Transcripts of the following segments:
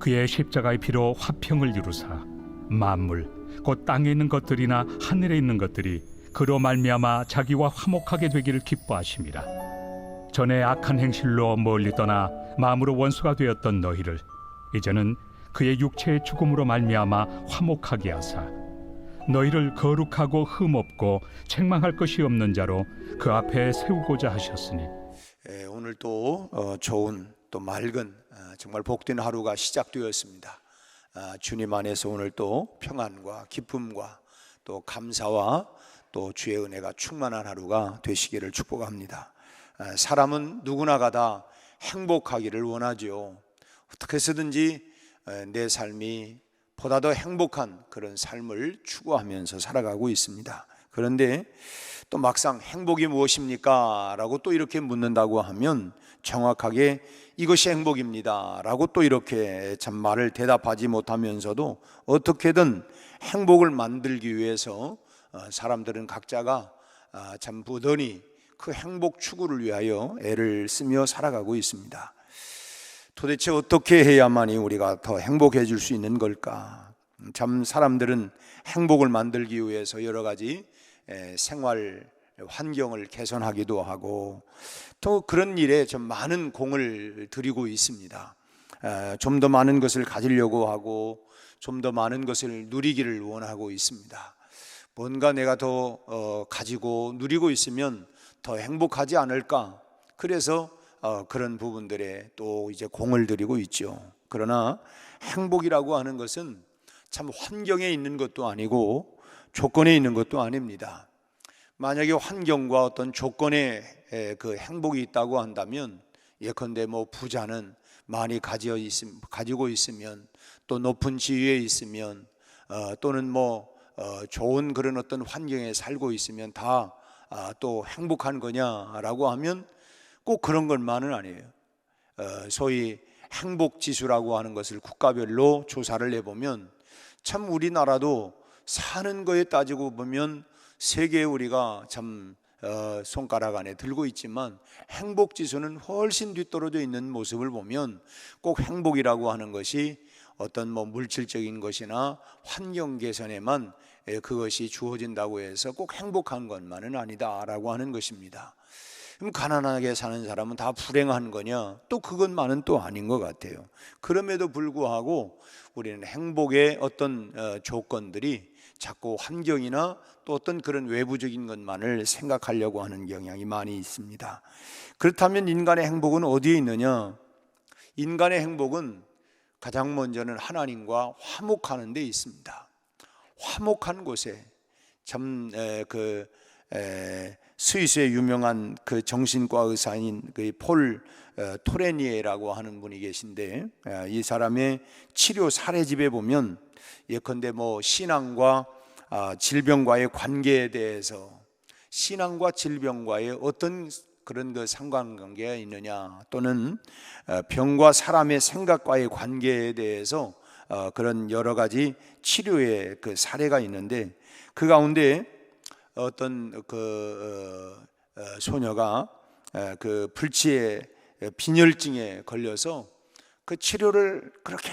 그의 십자가의 피로 화평을 이루사 만물 곧 땅에 있는 것들이나 하늘에 있는 것들이 그로 말미암아 자기와 화목하게 되기를 기뻐하심이라. 전에 악한 행실로 멀리 떠나 마음으로 원수가 되었던 너희를 이제는 그의 육체의 죽음으로 말미암아 화목하게 하사 너희를 거룩하고 흠없고 책망할 것이 없는 자로 그 앞에 세우고자 하셨으니. 오늘 또 좋은 또 맑은 정말 복된 하루가 시작되었습니다. 주님 안에서 오늘 또 평안과 기쁨과 또 감사와 또 주의 은혜가 충만한 하루가 되시기를 축복합니다. 사람은 누구나가 다 행복하기를 원하죠. 어떻게 해서든지 내 삶이 보다 더 행복한 그런 삶을 추구하면서 살아가고 있습니다. 그런데 또 막상 행복이 무엇입니까? 라고 또 이렇게 묻는다고 하면 정확하게 이것이 행복입니다 라고 또 이렇게 참 말을 대답하지 못하면서도 어떻게든 행복을 만들기 위해서 사람들은 각자가 참 부단히 그 행복 추구를 위하여 애를 쓰며 살아가고 있습니다. 도대체 어떻게 해야만이 우리가 더 행복해질 수 있는 걸까? 참 사람들은 행복을 만들기 위해서 여러 가지 생활 환경을 개선하기도 하고 또 그런 일에 좀 많은 공을 들이고 있습니다. 좀 더 많은 것을 가지려고 하고 좀 더 많은 것을 누리기를 원하고 있습니다. 뭔가 내가 더 가지고 누리고 있으면 더 행복하지 않을까? 그래서 그런 부분들에 또 이제 공을 들이고 있죠. 그러나 행복이라고 하는 것은 참 환경에 있는 것도 아니고 조건에 있는 것도 아닙니다. 만약에 환경과 어떤 조건에 그 행복이 있다고 한다면 예컨대 뭐 부자는 많이 가지고 있으면 또 높은 지위에 있으면 또는 뭐 좋은 그런 어떤 환경에 살고 있으면 다 또 행복한 거냐라고 하면 꼭 그런 것만은 아니에요. 소위 행복지수라고 하는 것을 국가별로 조사를 해보면 참 우리나라도 사는 거에 따지고 보면 세계에 우리가 참 손가락 안에 들고 있지만 행복지수는 훨씬 뒤떨어져 있는 모습을 보면 꼭 행복이라고 하는 것이 어떤 뭐 물질적인 것이나 환경 개선에만 그것이 주어진다고 해서 꼭 행복한 것만은 아니다라고 하는 것입니다. 그럼 가난하게 사는 사람은 다 불행한 거냐? 또 그것만은 또 아닌 것 같아요. 그럼에도 불구하고 우리는 행복의 어떤 조건들이 자꾸 환경이나 또 어떤 그런 외부적인 것만을 생각하려고 하는 경향이 많이 있습니다. 그렇다면 인간의 행복은 어디에 있느냐? 인간의 행복은 가장 먼저는 하나님과 화목하는 데 있습니다. 화목한 곳에 참 스위스의 유명한 그 정신과 의사인 그 폴 토레니에라고 하는 분이 계신데 이 사람의 치료 사례집에 보면 예컨대 뭐 신앙과 질병과의 관계에 대해서 신앙과 질병과의 어떤 그런 그 상관관계가 있느냐 또는 병과 사람의 생각과의 관계에 대해서 그런 여러 가지 치료의 그 사례가 있는데 그 가운데 어떤 소녀가 그 불치의 빈혈증에 걸려서 그 치료를 그렇게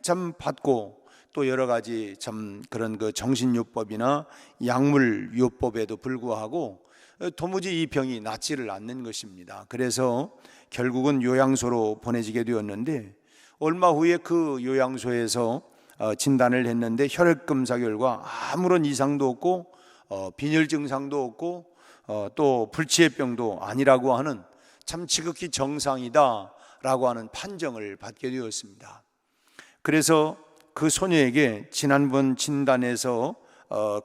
참 받고 또 여러 가지 참 그런 그 정신요법이나 약물요법에도 불구하고 도무지 이 병이 낫지를 않는 것입니다. 그래서 결국은 요양소로 보내지게 되었는데 얼마 후에 그 요양소에서 진단을 했는데 혈액 검사 결과 아무런 이상도 없고 빈혈 증상도 없고 또 불치해병도 아니라고 하는 참 지극히 정상이다 라고 하는 판정을 받게 되었습니다. 그래서 그 소녀에게 지난번 진단에서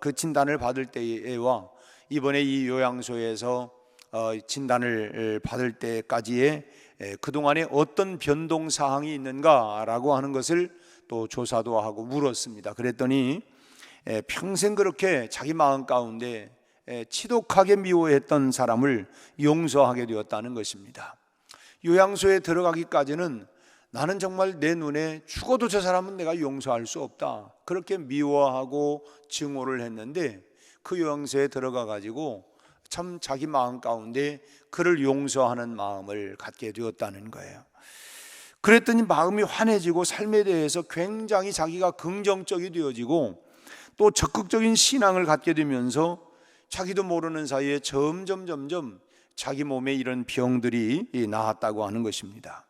그 진단을 받을 때와 이번에 이 요양소에서 진단을 받을 때까지의 그동안에 어떤 변동사항이 있는가라고 하는 것을 또 조사도 하고 물었습니다. 그랬더니 평생 그렇게 자기 마음 가운데 지독하게 미워했던 사람을 용서하게 되었다는 것입니다. 요양소에 들어가기까지는 나는 정말 내 눈에 죽어도 저 사람은 내가 용서할 수 없다 그렇게 미워하고 증오를 했는데 그 요양소에 들어가 가지고 참 자기 마음 가운데 그를 용서하는 마음을 갖게 되었다는 거예요. 그랬더니 마음이 환해지고 삶에 대해서 굉장히 자기가 긍정적이 되어지고 또 적극적인 신앙을 갖게 되면서 자기도 모르는 사이에 점점 자기 몸에 이런 병들이 나았다고 하는 것입니다.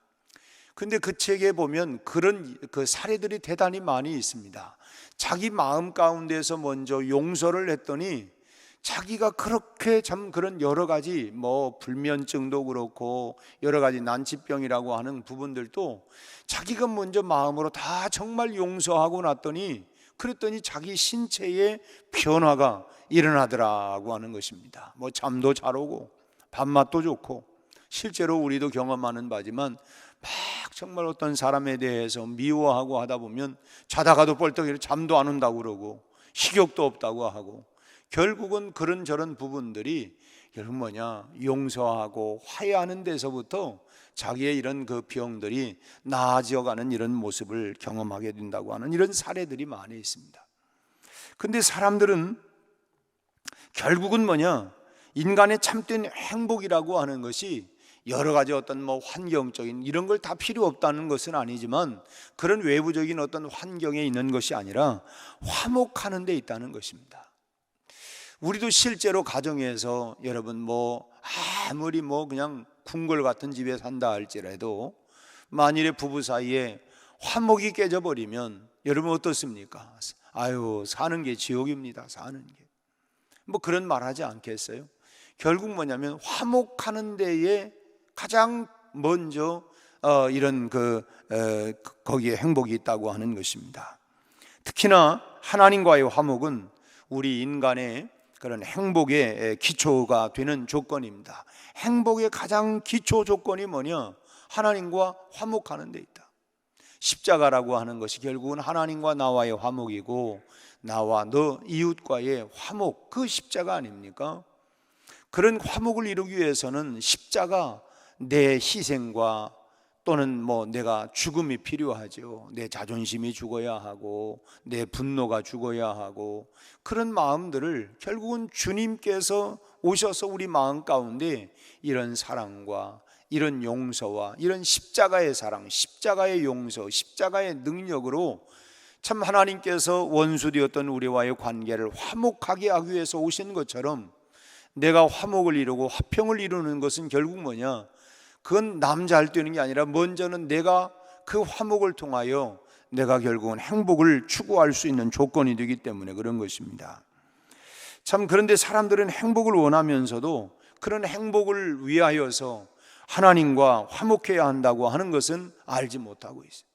근데 그 책에 보면 그런 그 사례들이 대단히 많이 있습니다. 자기 마음 가운데서 먼저 용서를 했더니 자기가 그렇게 참 그런 여러 가지 불면증도 그렇고 여러 가지 난치병이라고 하는 부분들도 자기가 먼저 마음으로 다 정말 용서하고 났더니 그랬더니 자기 신체에 변화가 일어나더라고 하는 것입니다. 잠도 잘 오고 밥맛도 좋고 실제로 우리도 경험하는 바지만 막 정말 어떤 사람에 대해서 미워하고 하다 보면 자다가도 벌떡 일어나 잠도 안 온다고 그러고 식욕도 없다고 하고 결국은 그런저런 부분들이 여러분 용서하고 화해하는 데서부터 자기의 이런 그 병들이 나아져가는 이런 모습을 경험하게 된다고 하는 이런 사례들이 많이 있습니다. 근데 사람들은 결국은 인간의 참된 행복이라고 하는 것이 여러 가지 어떤 환경적인 이런 걸 다 필요 없다는 것은 아니지만 그런 외부적인 어떤 환경에 있는 것이 아니라 화목하는 데 있다는 것입니다. 우리도 실제로 가정에서 여러분 아무리 그냥 궁궐 같은 집에 산다 할지라도 만일에 부부 사이에 화목이 깨져버리면 여러분 어떻습니까? 아유, 사는 게 지옥입니다. 사는 게 그런 말 하지 않겠어요? 결국 뭐냐면 화목하는 데에 가장 먼저 이런 거기에 행복이 있다고 하는 것입니다. 특히나 하나님과의 화목은 우리 인간의 그런 행복의 기초가 되는 조건입니다. 행복의 가장 기초 조건이 뭐냐? 하나님과 화목하는 데 있다. 십자가라고 하는 것이 결국은 하나님과 나와의 화목이고 나와 너 이웃과의 화목, 그 십자가 아닙니까? 그런 화목을 이루기 위해서는 십자가 내 희생과 또는 내가 죽음이 필요하죠. 내 자존심이 죽어야 하고 내 분노가 죽어야 하고 그런 마음들을 결국은 주님께서 오셔서 우리 마음 가운데 이런 사랑과 이런 용서와 이런 십자가의 사랑, 십자가의 용서, 십자가의 능력으로 참 하나님께서 원수되었던 우리와의 관계를 화목하게 하기 위해서 오신 것처럼 내가 화목을 이루고 화평을 이루는 것은 결국 뭐냐? 그건 남 잘 되는 게 아니라 먼저는 내가 그 화목을 통하여 내가 결국은 행복을 추구할 수 있는 조건이 되기 때문에 그런 것입니다. 참 그런데 사람들은 행복을 원하면서도 그런 행복을 위하여서 하나님과 화목해야 한다고 하는 것은 알지 못하고 있어요.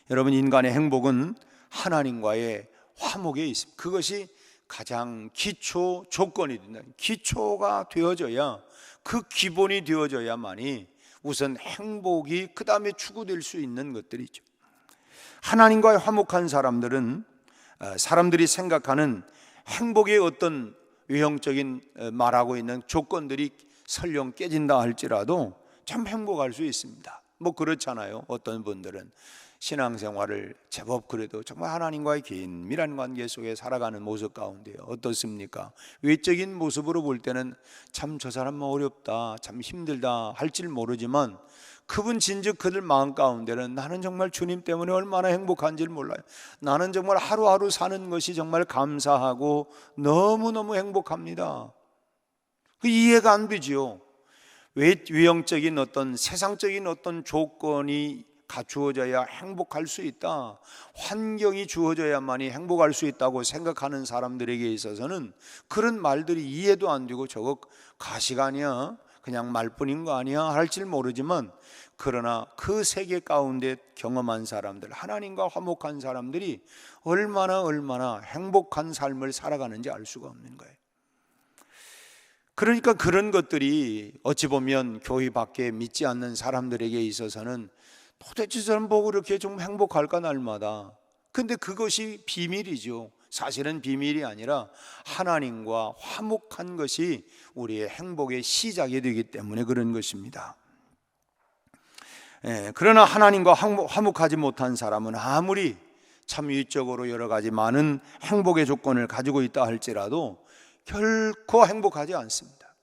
여러분, 인간의 행복은 하나님과의 화목에 있습니다. 그것이 가장 기초 조건이 된다. 기초가 되어져야, 그 기본이 되어져야만이 우선 행복이 그 다음에 추구될 수 있는 것들이죠. 하나님과의 화목한 사람들은 사람들이 생각하는 행복의 어떤 외형적인 말하고 있는 조건들이 설령 깨진다 할지라도 참 행복할 수 있습니다. 그렇잖아요. 어떤 분들은 신앙생활을 제법 그래도 정말 하나님과의 긴밀한 관계 속에 살아가는 모습 가운데 어떻습니까? 외적인 모습으로 볼 때는 참 저 사람 어렵다, 참 힘들다 할지를 모르지만 그분 진즉 그들 마음 가운데는 나는 정말 주님 때문에 얼마나 행복한지를 몰라요. 나는 정말 하루하루 사는 것이 정말 감사하고 너무너무 행복합니다. 그 이해가 안 되지요. 외형적인 어떤 세상적인 어떤 조건이 갖추어져야 행복할 수 있다, 환경이 주어져야만이 행복할 수 있다고 생각하는 사람들에게 있어서는 그런 말들이 이해도 안 되고 저거 가식 아니야, 그냥 말뿐인 거 아니야 할지 모르지만, 그러나 그 세계 가운데 경험한 사람들, 하나님과 화목한 사람들이 얼마나 행복한 삶을 살아가는지 알 수가 없는 거예요. 그러니까 그런 것들이 어찌 보면 교회 밖에 믿지 않는 사람들에게 있어서는 도대체 저는 보고 그렇게 좀 행복할까 날마다. 근데 그것이 비밀이죠. 사실은 비밀이 아니라 하나님과 화목한 것이 우리의 행복의 시작이 되기 때문에 그런 것입니다. 그러나 하나님과 화목하지 못한 사람은 아무리 참 위적으로 여러 가지 많은 행복의 조건을 가지고 있다 할지라도 결코 행복하지 않습니다.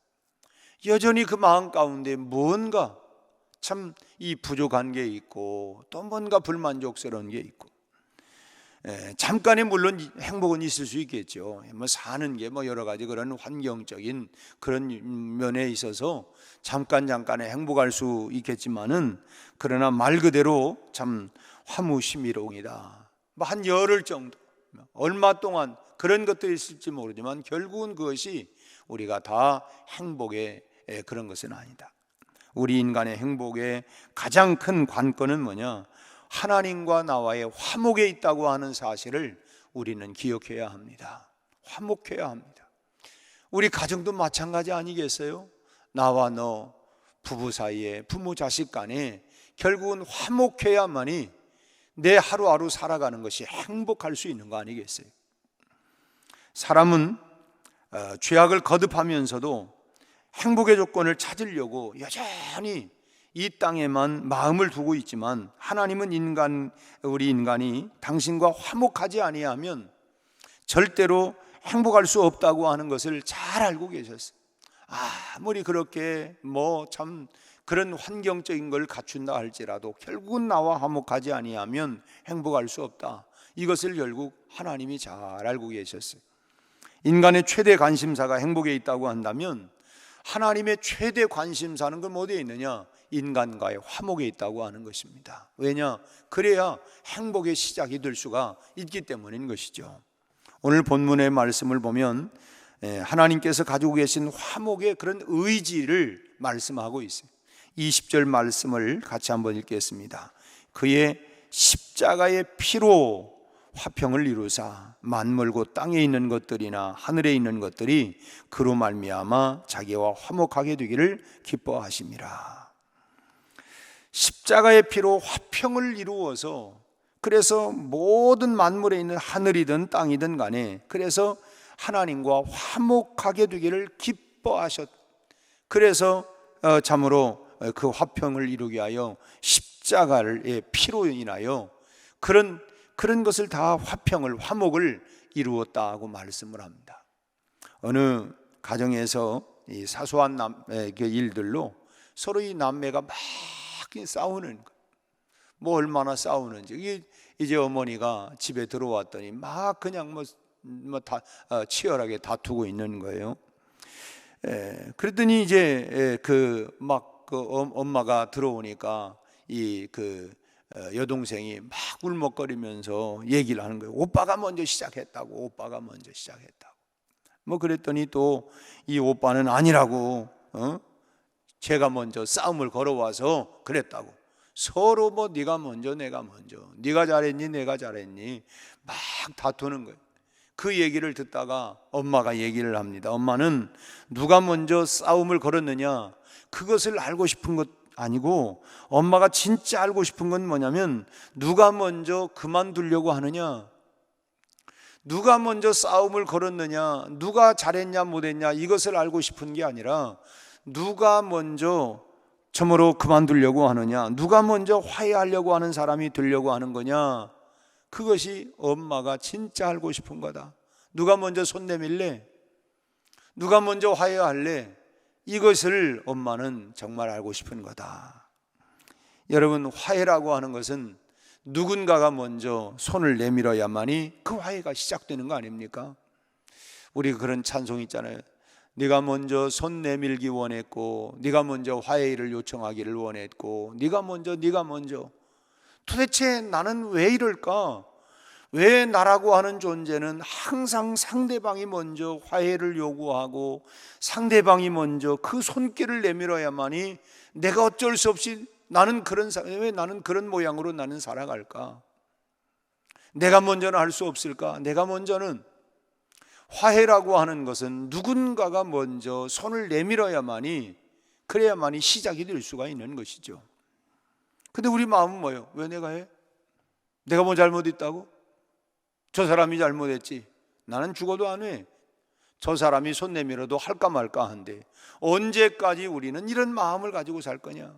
여전히 그 마음 가운데 뭔가 참 이 부족한 게 있고 또 뭔가 불만족스러운 게 있고, 잠깐의 물론 행복은 있을 수 있겠죠. 뭐 사는 게 뭐 여러 가지 그런 환경적인 그런 면에 있어서 잠깐의 행복할 수 있겠지만은, 그러나 말 그대로 참 화무심이롱이다. 뭐 한 열흘 정도, 얼마 동안 그런 것들이 있을지 모르지만 결국은 그것이 우리가 다 행복의 그런 것은 아니다. 우리 인간의 행복의 가장 큰 관건은 뭐냐? 하나님과 나와의 화목에 있다고 하는 사실을 우리는 기억해야 합니다. 화목해야 합니다. 우리 가정도 마찬가지 아니겠어요? 나와 너 부부 사이에, 부모 자식 간에 결국은 화목해야만이 내 하루하루 살아가는 것이 행복할 수 있는 거 아니겠어요? 사람은 죄악을 거듭하면서도 행복의 조건을 찾으려고 여전히 이 땅에만 마음을 두고 있지만, 하나님은 우리 인간이 당신과 화목하지 아니하면 절대로 행복할 수 없다고 하는 것을 잘 알고 계셨어요. 아무리 그렇게 뭐 참 그런 환경적인 걸 갖춘다 할지라도 결국은 나와 화목하지 아니하면 행복할 수 없다. 이것을 결국 하나님이 잘 알고 계셨어요. 인간의 최대 관심사가 행복에 있다고 한다면 하나님의 최대 관심사는 그럼 어디에 있느냐? 인간과의 화목에 있다고 하는 것입니다. 왜냐? 그래야 행복의 시작이 될 수가 있기 때문인 것이죠. 오늘 본문의 말씀을 보면 하나님께서 가지고 계신 화목의 그런 의지를 말씀하고 있어요. 20절 말씀을 같이 한번 읽겠습니다. 그의 십자가의 피로 화평을 이루사 만물고 땅에 있는 것들이나 하늘에 있는 것들이 그로 말미암아 자기와 화목하게 되기를 기뻐하심이라. 십자가의 피로 화평을 이루어서, 그래서 모든 만물에 있는 하늘이든 땅이든 간에 그래서 하나님과 화목하게 되기를 기뻐하셨. 그래서 참으로 그 화평을 이루게 하여 십자가의 피로 인하여 그런 것을 다 화목을 이루었다고 말씀을 합니다. 어느 가정에서 이 사소한 일들로 서로 이 남매가 막 싸우는 거, 뭐 얼마나 싸우는지. 이제 어머니가 집에 들어왔더니 막 그냥 치열하게 다투고 있는 거예요. 그랬더니 이제 엄마가 들어오니까 여동생이 막 울먹거리면서 얘기를 하는 거예요. 오빠가 먼저 시작했다고. 뭐 그랬더니 또 이 오빠는 아니라고, 제가 먼저 싸움을 걸어와서 그랬다고. 서로 뭐 네가 먼저 내가 먼저, 네가 잘했니 내가 잘했니 막 다투는 거예요. 그 얘기를 듣다가 엄마가 얘기를 합니다. 엄마는 누가 먼저 싸움을 걸었느냐 그것을 알고 싶은 것 아니고, 엄마가 진짜 알고 싶은 건 뭐냐면 누가 먼저 그만두려고 하느냐, 누가 먼저 싸움을 걸었느냐, 누가 잘했냐 못했냐 이것을 알고 싶은 게 아니라 누가 먼저 참으로 그만두려고 하느냐, 누가 먼저 화해하려고 하는 사람이 되려고 하는 거냐, 그것이 엄마가 진짜 알고 싶은 거다. 누가 먼저 손 내밀래? 누가 먼저 화해할래? 이것을 엄마는 정말 알고 싶은 거다. 여러분, 화해라고 하는 것은 누군가가 먼저 손을 내밀어야만이 그 화해가 시작되는 거 아닙니까? 우리 그런 찬송 있잖아요. 네가 먼저 손 내밀기 원했고, 네가 먼저 화해를 요청하기를 원했고, 네가 먼저. 도대체 나는 왜 이럴까? 왜 나라고 하는 존재는 항상 상대방이 먼저 화해를 요구하고 상대방이 먼저 그 손길을 내밀어야만이 내가 어쩔 수 없이 왜 나는 그런 모양으로 나는 살아갈까? 내가 먼저는 할 수 없을까? 내가 먼저는. 화해라고 하는 것은 누군가가 먼저 손을 내밀어야만이, 그래야만이 시작이 될 수가 있는 것이죠. 근데 우리 마음은 뭐예요? 왜 내가 해? 내가 뭐 잘못했다고? 저 사람이 잘못했지. 나는 죽어도 안 해. 저 사람이 손 내밀어도 할까 말까 한데 언제까지 우리는 이런 마음을 가지고 살 거냐?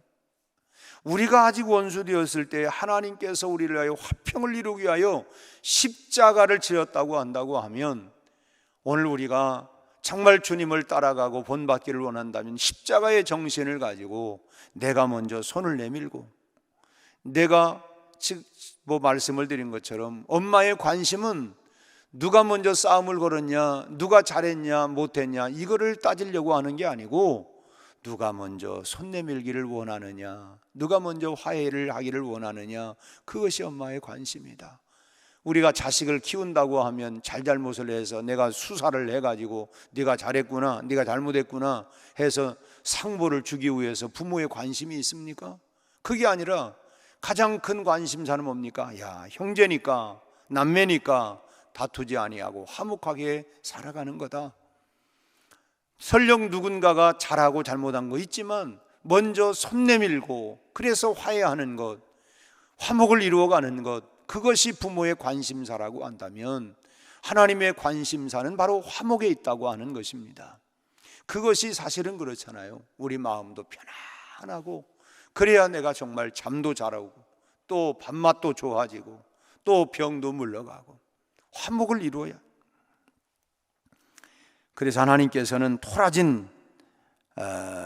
우리가 아직 원수 되었을 때 하나님께서 우리를 위하여 화평을 이루기 위하여 십자가를 지었다고 한다고 하면, 오늘 우리가 정말 주님을 따라가고 본받기를 원한다면 십자가의 정신을 가지고 내가 먼저 손을 내밀고, 내가 즉 말씀을 드린 것처럼 엄마의 관심은 누가 먼저 싸움을 걸었냐, 누가 잘했냐 못했냐 이거를 따지려고 하는 게 아니고, 누가 먼저 손 내밀기를 원하느냐, 누가 먼저 화해를 하기를 원하느냐, 그것이 엄마의 관심이다. 우리가 자식을 키운다고 하면 잘잘못을 해서 내가 수사를 해가지고 네가 잘했구나, 네가 잘못했구나 해서 상보를 주기 위해서 부모의 관심이 있습니까? 그게 아니라 가장 큰 관심사는 뭡니까? 야, 형제니까 남매니까 다투지 아니하고 화목하게 살아가는 거다. 설령 누군가가 잘하고 잘못한 거 있지만 먼저 손 내밀고 그래서 화해하는 것, 화목을 이루어가는 것, 그것이 부모의 관심사라고 한다면 하나님의 관심사는 바로 화목에 있다고 하는 것입니다. 그것이 사실은 그렇잖아요. 우리 마음도 편안하고, 그래야 내가 정말 잠도 잘 오고 또 밥맛도 좋아지고 또 병도 물러가고 화목을 이루어야. 그래서 하나님께서는 토라진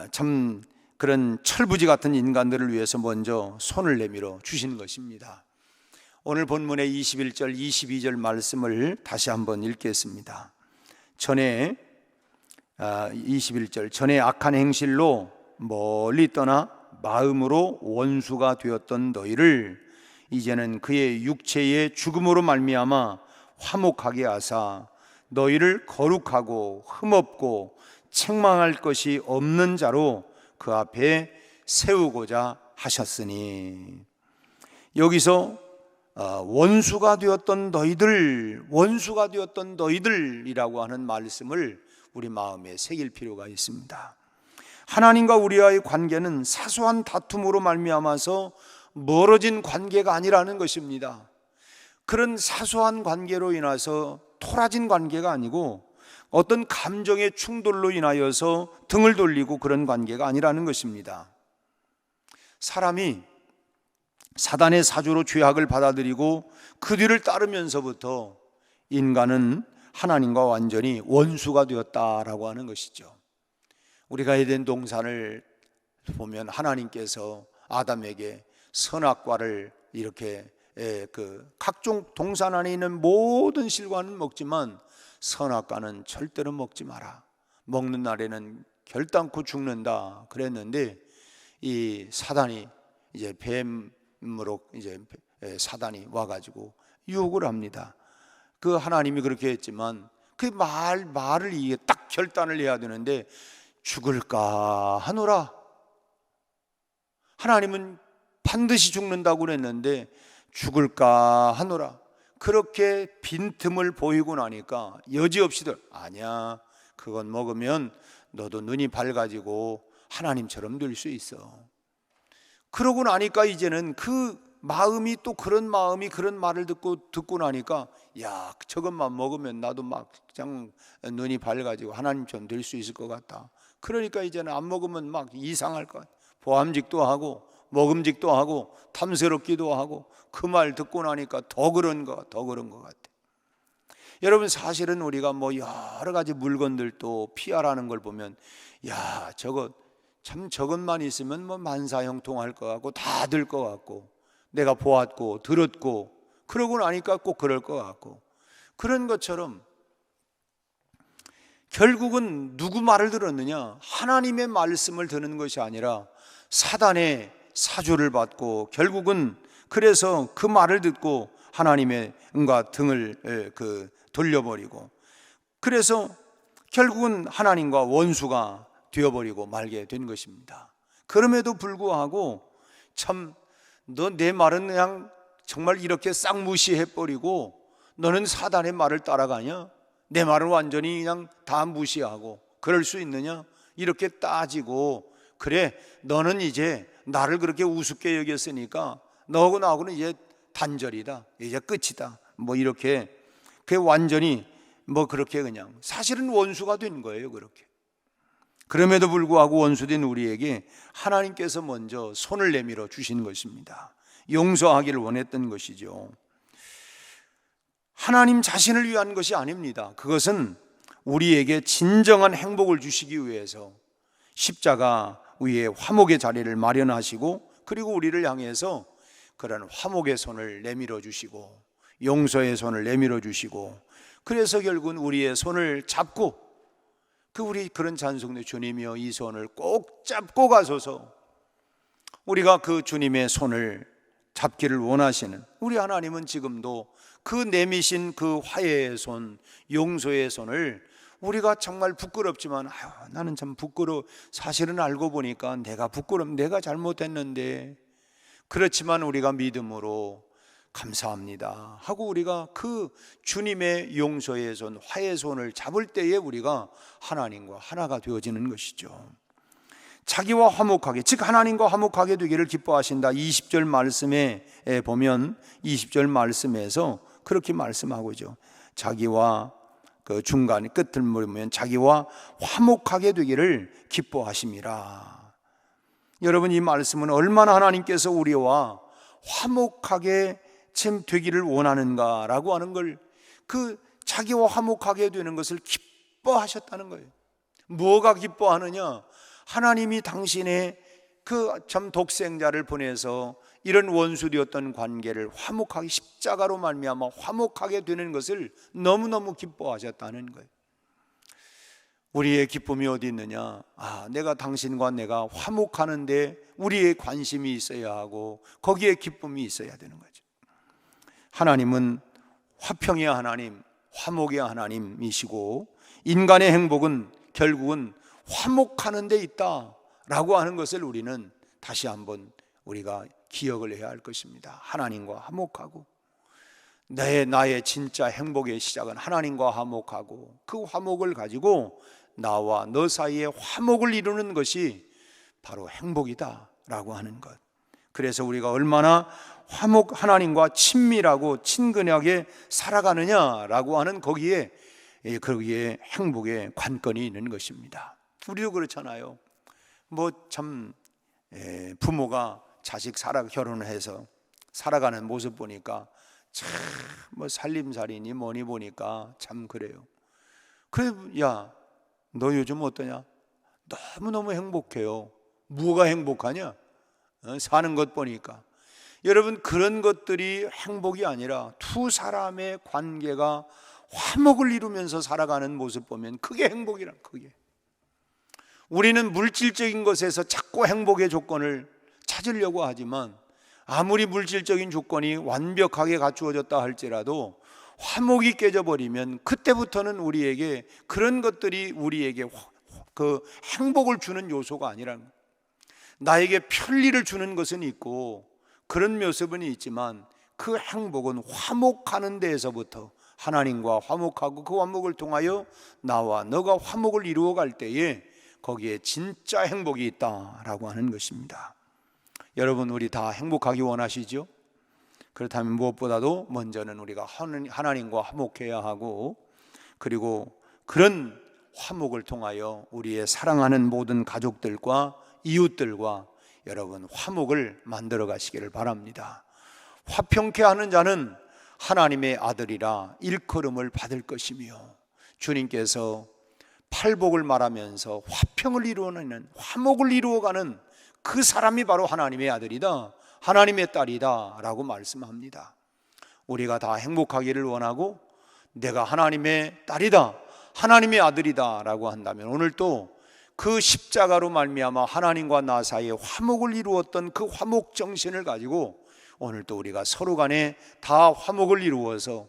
참 그런 철부지 같은 인간들을 위해서 먼저 손을 내밀어 주신 것입니다. 오늘 본문의 21절 22절 말씀을 다시 한번 읽겠습니다. 21절 전에 악한 행실로 멀리 떠나 마음으로 원수가 되었던 너희를 이제는 그의 육체의 죽음으로 말미암아 화목하게 하사 너희를 거룩하고 흠없고 책망할 것이 없는 자로 그 앞에 세우고자 하셨으니, 여기서 원수가 되었던 너희들이라고 하는 말씀을 우리 마음에 새길 필요가 있습니다. 하나님과 우리와의 관계는 사소한 다툼으로 말미암아서 멀어진 관계가 아니라는 것입니다. 그런 사소한 관계로 인해서 토라진 관계가 아니고 어떤 감정의 충돌로 인하여서 등을 돌리고 그런 관계가 아니라는 것입니다. 사람이 사단의 사주로 죄악을 받아들이고 그 뒤를 따르면서부터 인간은 하나님과 완전히 원수가 되었다라고 하는 것이죠. 우리가 에덴 동산을 보면 하나님께서 아담에게 선악과를 이렇게 각종 동산 안에 있는 모든 실과는 먹지만 선악과는 절대로 먹지 마라, 먹는 날에는 결단코 죽는다 그랬는데, 이 사단이 이제 뱀으로 이제 사단이 와가지고 유혹을 합니다. 그 하나님이 그렇게 했지만 그 말을 이게 딱 결단을 해야 되는데 죽을까 하노라. 하나님은 반드시 죽는다고 그랬는데 죽을까 하노라. 그렇게 빈틈을 보이고 나니까 여지없이들 아니야, 그건 먹으면 너도 눈이 밝아지고 하나님처럼 될 수 있어. 그러고 나니까 이제는 그 마음이 또 그런 말을 듣고 나니까 야, 저것만 먹으면 나도 막 그냥 눈이 밝아지고 하나님처럼 될 수 있을 것 같다. 그러니까 이제는 안 먹으면 막 이상할 것 같아. 보암직도 하고 먹음직도 하고 탐스럽기도 하고, 그 말 듣고 나니까 더 그런 것 같아. 여러분, 사실은 우리가 뭐 여러 가지 물건들도 피하라는 걸 보면 야, 저것만 있으면 뭐 만사형통할 것 같고 다 될 것 같고, 내가 보았고 들었고 그러고 나니까 꼭 그럴 것 같고, 그런 것처럼 결국은 누구 말을 들었느냐? 하나님의 말씀을 듣는 것이 아니라 사단의 사주를 받고, 결국은 그래서 그 말을 듣고 하나님의 은과 등을 돌려버리고, 그래서 결국은 하나님과 원수가 되어버리고 말게 된 것입니다. 그럼에도 불구하고 참, 너 내 말은 그냥 정말 이렇게 싹 무시해버리고 너는 사단의 말을 따라가냐? 내 말은 완전히 그냥 다 무시하고 그럴 수 있느냐? 이렇게 따지고, 그래 너는 이제 나를 그렇게 우습게 여겼으니까 너하고 나하고는 이제 단절이다, 이제 끝이다, 뭐 이렇게 그게 완전히 뭐 그렇게 그냥 사실은 원수가 된 거예요. 그렇게. 그럼에도 불구하고 원수된 우리에게 하나님께서 먼저 손을 내밀어 주신 것입니다. 용서하기를 원했던 것이죠. 하나님 자신을 위한 것이 아닙니다. 그것은 우리에게 진정한 행복을 주시기 위해서 십자가 위에 화목의 자리를 마련하시고, 그리고 우리를 향해서 그런 화목의 손을 내밀어 주시고 용서의 손을 내밀어 주시고, 그래서 결국은 우리의 손을 잡고, 우리 그런 찬송도 주님이여 이 손을 꼭 잡고 가소서. 우리가 그 주님의 손을 잡기를 원하시는 우리 하나님은 지금도 그 내미신 그 화해의 손, 용서의 손을 우리가 정말 부끄럽지만 나는 참 부끄러워, 사실은 알고 보니까 내가 내가 잘못했는데, 그렇지만 우리가 믿음으로 감사합니다 하고 우리가 그 주님의 용서의 손, 화해의 손을 잡을 때에 우리가 하나님과 하나가 되어지는 것이죠. 자기와 화목하게, 즉 하나님과 화목하게 되기를 기뻐하신다. 20절 말씀에 보면 20절 말씀에서 그렇게 말씀하고죠. 자기와 그 중간 끝을 물으면 자기와 화목하게 되기를 기뻐하심이라. 여러분, 이 말씀은 얼마나 하나님께서 우리와 화목하게 되기를 원하는가라고 하는 걸, 그 자기와 화목하게 되는 것을 기뻐하셨다는 거예요. 뭐가 기뻐하느냐? 하나님이 당신의 그 참 독생자를 보내서 이런 원수되었던 관계를 화목하게, 십자가로 말미암아 화목하게 되는 것을 너무너무 기뻐하셨다는 거예요. 우리의 기쁨이 어디 있느냐? 내가 당신과 내가 화목하는데 우리의 관심이 있어야 하고 거기에 기쁨이 있어야 되는 거죠. 하나님은 화평의 하나님, 화목의 하나님이시고, 인간의 행복은 결국은 화목하는 데 있다라고 하는 것을 우리는 다시 한번 우리가 기억을 해야 할 것입니다. 하나님과 화목하고, 나의 진짜 행복의 시작은 하나님과 화목하고, 그 화목을 가지고 나와 너 사이에 화목을 이루는 것이 바로 행복이다라고 하는 것. 그래서 우리가 얼마나 하나님과 친밀하고 친근하게 살아가느냐라고 하는 거기에 행복의 관건이 있는 것입니다. 우리도 그렇잖아요. 부모가 자식 결혼을 해서 살아가는 모습 보니까 참 살림살이니 뭐니 보니까 참 그래요. 그래, 야, 너 요즘 어떠냐? 너무너무 행복해요. 뭐가 행복하냐? 사는 것 보니까. 여러분, 그런 것들이 행복이 아니라 두 사람의 관계가 화목을 이루면서 살아가는 모습 보면 그게 행복이란. 그게 우리는 물질적인 것에서 자꾸 행복의 조건을 찾으려고 하지만, 아무리 물질적인 조건이 완벽하게 갖추어졌다 할지라도 화목이 깨져버리면 그때부터는 우리에게 그런 것들이 우리에게 그 행복을 주는 요소가 아니라는 거예요. 나에게 편리를 주는 것은 있고 그런 모습은 있지만, 그 행복은 화목하는 데에서부터, 하나님과 화목하고 그 화목을 통하여 나와 너가 화목을 이루어 갈 때에 거기에 진짜 행복이 있다라고 하는 것입니다. 여러분, 우리 다 행복하기 원하시죠? 그렇다면 무엇보다도 먼저는 우리가 하나님과 화목해야 하고, 그리고 그런 화목을 통하여 우리의 사랑하는 모든 가족들과 이웃들과 여러분 화목을 만들어 가시기를 바랍니다. 화평케 하는 자는 하나님의 아들이라 일컬음을 받을 것이며, 주님께서 팔복을 말하면서 화평을 이루어내는, 화목을 이루어가는 그 사람이 바로 하나님의 아들이다, 하나님의 딸이다 라고 말씀합니다. 우리가 다 행복하기를 원하고 내가 하나님의 딸이다, 하나님의 아들이다 라고 한다면, 오늘 또 그 십자가로 말미암아 하나님과 나 사이에 화목을 이루었던 그 화목 정신을 가지고 오늘 또 우리가 서로 간에 다 화목을 이루어서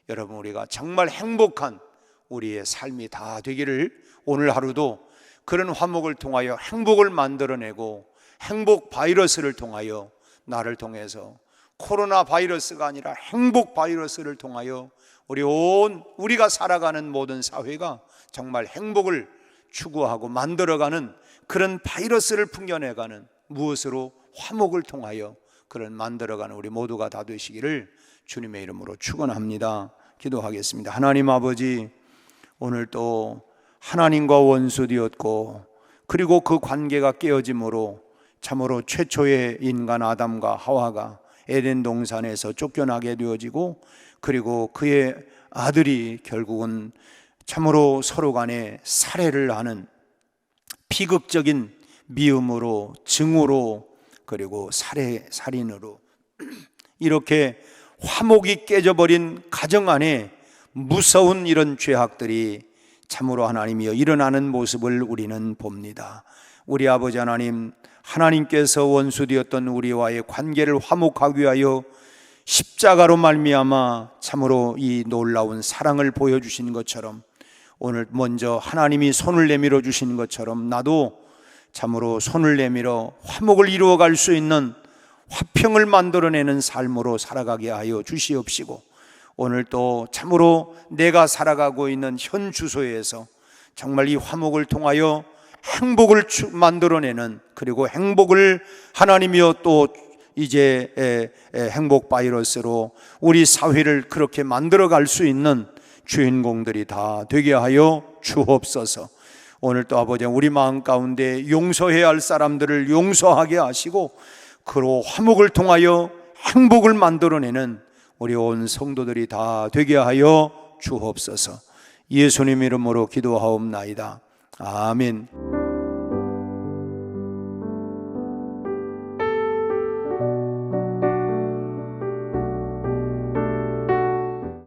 여러분 우리가 정말 행복한 우리의 삶이 다 되기를, 오늘 하루도 그런 화목을 통하여 행복을 만들어내고, 행복 바이러스를 통하여 나를 통해서 코로나 바이러스가 아니라 행복 바이러스를 통하여 우리가 살아가는 모든 사회가 정말 행복을 추구하고 만들어가는 그런 바이러스를 풍겨내가는, 무엇으로? 화목을 통하여 그런 만들어가는 우리 모두가 다 되시기를 주님의 이름으로 축원합니다. 기도하겠습니다. 하나님 아버지, 오늘 또 하나님과 원수되었고, 그리고 그 관계가 깨어짐으로 참으로 최초의 인간 아담과 하와가 에덴 동산에서 쫓겨나게 되어지고, 그리고 그의 아들이 결국은 참으로 서로 간에 살해를 하는 비극적인 미움으로, 증오로, 그리고 살인으로 이렇게 화목이 깨져버린 가정 안에 무서운 이런 죄악들이 참으로 하나님이여 일어나는 모습을 우리는 봅니다. 우리 아버지 하나님, 하나님께서 원수되었던 우리와의 관계를 화목하기 위하여 십자가로 말미암아 참으로 이 놀라운 사랑을 보여주신 것처럼, 오늘 먼저 하나님이 손을 내밀어 주신 것처럼 나도 참으로 손을 내밀어 화목을 이루어갈 수 있는 화평을 만들어내는 삶으로 살아가게 하여 주시옵시고, 오늘 또 참으로 내가 살아가고 있는 현 주소에서 정말 이 화목을 통하여 행복을 만들어내는, 그리고 행복을 하나님이여 또 이제 행복 바이러스로 우리 사회를 그렇게 만들어갈 수 있는 주인공들이 다 되게 하여 주옵소서. 오늘 또 아버지, 우리 마음 가운데 용서해야 할 사람들을 용서하게 하시고, 그로 화목을 통하여 행복을 만들어내는 우리 온 성도들이 다 되게 하여 주옵소서. 예수님 이름으로 기도하옵나이다. 아멘.